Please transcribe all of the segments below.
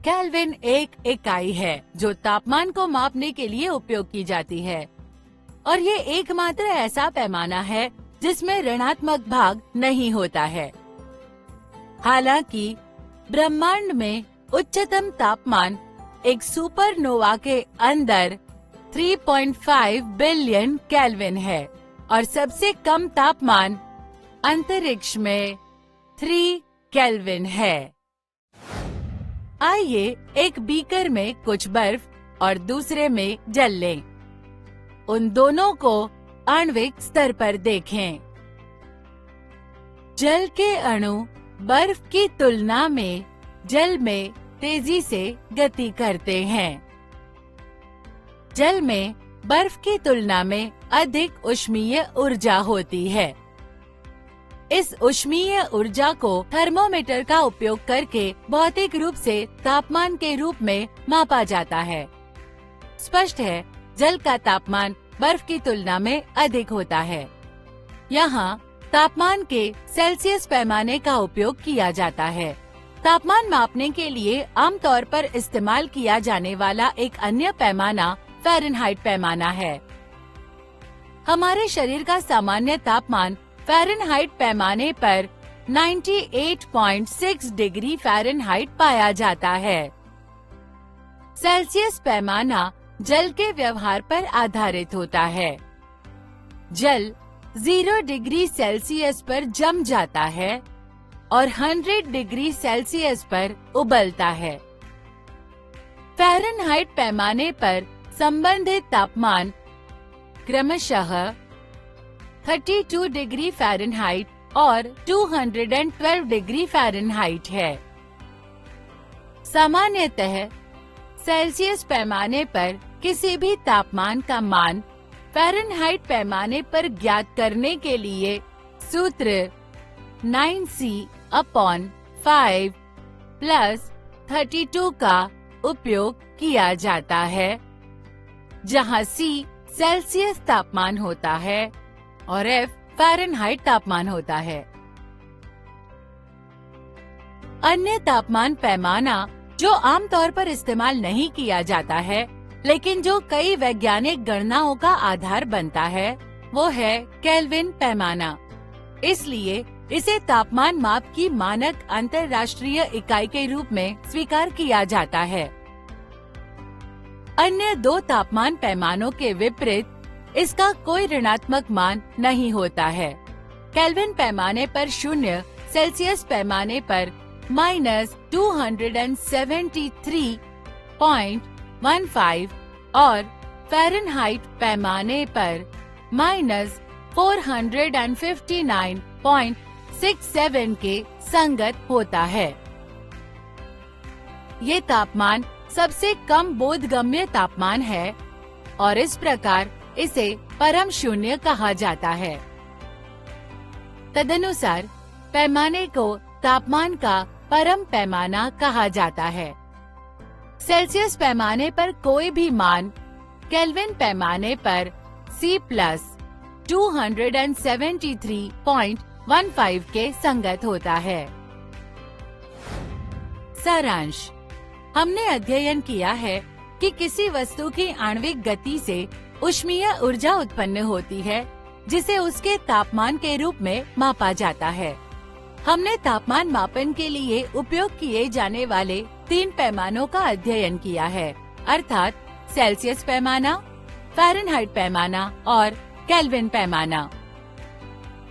Kelvin एक इकाई है जो तापमान को मापने के लिए उपयोग की जाती है और ये एकमात्र ऐसा पैमाना है जिसमें ऋणात्मक भाग नहीं होता है। हालांकि ब्रह्मांड में उच्चतम तापमान एक सुपरनोवा के अंदर 3.5 बिलियन केल्विन है और सबसे कम तापमान अंतरिक्ष में 3 केल्विन है। आइए एक बीकर में कुछ बर्फ और दूसरे में जल लें। उन दोनों को आणविक स्तर पर देखें। जल के अणु बर्फ की तुलना में जल में तेजी से गति करते हैं। जल में बर्फ की तुलना में अधिक ऊष्मीय ऊर्जा होती है। इस ऊष्मीय ऊर्जा को थर्मोमीटर का उपयोग करके भौतिक रूप से तापमान के रूप में मापा जाता है। स्पष्ट है, जल का तापमान बर्फ की तुलना में अधिक होता है। यहाँ तापमान के सेल्सियस पैमाने का उपयोग किया जाता है। तापमान मापने के लिए आमतौर पर इस्तेमाल किया जाने वाला एक अन्य पैमाना फ़ारेनहाइट पैमाना है। हमारे शरीर का सामान्य तापमान फ़ारेनहाइट पैमाने पर 98.6 डिग्री फ़ारेनहाइट पाया जाता है। सेल्सियस पैमाना जल के व्यवहार पर आधारित होता है। जल 0 डिग्री सेल्सियस पर जम जाता है और 100 डिग्री सेल्सियस पर उबलता है। फ़ारेनहाइट पैमाने पर संबंधित तापमान क्रमशः 32 डिग्री फ़ारेनहाइट और 212 डिग्री फ़ारेनहाइट है। सामान्यतः सेल्सियस पैमाने पर किसी भी तापमान का मान फ़ारेनहाइट पैमाने पर ज्ञात करने के लिए सूत्र 9C/5 प्लस 32 का उपयोग किया जाता है, जहां C सेल्सियस तापमान होता है और F फ़ारेनहाइट तापमान होता है। अन्य तापमान पैमाना जो आमतौर पर इस्तेमाल नहीं किया जाता है, लेकिन जो कई वैज्ञानिक गणनाओं का आधार बनता है, वो है केल्विन पैमाना। इसलिए इसे तापमान माप की मानक अंतर्राष्ट्रीय इकाई के रूप में स्वीकार किया जाता है। अन्य दो तापमान पैमानों के विपरीत इसका कोई ऋणात्मक मान नहीं होता है। केल्विन पैमाने पर 0, सेल्सियस पैमाने पर -273.15 और फ़ारेनहाइट पैमाने पर -459.67 के संगत होता है। ये तापमान सबसे कम बोधगम्य तापमान है और इस प्रकार इसे परम शून्य कहा जाता है। तदनुसार पैमाने को तापमान का परम पैमाना कहा जाता है। सेल्सियस पैमाने पर कोई भी मान केल्विन पैमाने पर C+273.15 के संगत होता है। सारांश: हमने अध्ययन किया है कि किसी वस्तु की आणविक गति से ऊष्मीय ऊर्जा उत्पन्न होती है, जिसे उसके तापमान के रूप में मापा जाता है। हमने तापमान मापन के लिए उपयोग किए जाने वाले 3 पैमानों का अध्ययन किया है, अर्थात सेल्सियस पैमाना, फ़ारेनहाइट पैमाना और केल्विन पैमाना।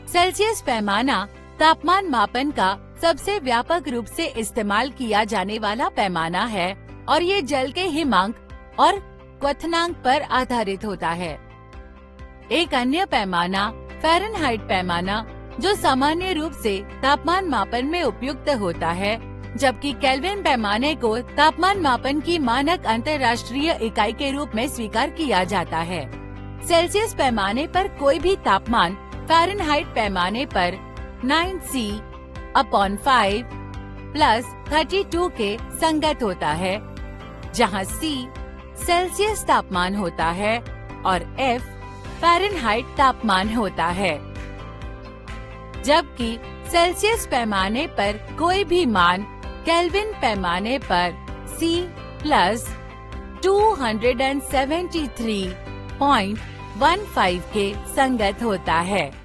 सेल्सियस पैमाना तापमान मापन का सबसे व्यापक रूप से इस्तेमाल किया जाने वाला पैमाना है और ये जल के हिमांक और क्वथनांक पर आधारित होता है। एक अन्य पैमाना फ़ारेनहाइट पैमाना, जो सामान्य रूप से तापमान मापन में उपयुक्त होता है, जबकि केल्विन पैमाने को तापमान मापन की मानक अंतर्राष्ट्रीय इकाई के रूप में स्वीकार किया जाता है। सेल्सियस पैमाने पर कोई भी तापमान फ़ारेनहाइट पैमाने पर 9C/5 प्लस 32 के संगत होता है, जहां C सेल्सियस तापमान होता है और F फ़ारेनहाइट तापमान होता है। जबकि सेल्सियस पैमाने पर कोई भी मान केल्विन पैमाने पर C प्लस 273.15 के संगत होता है।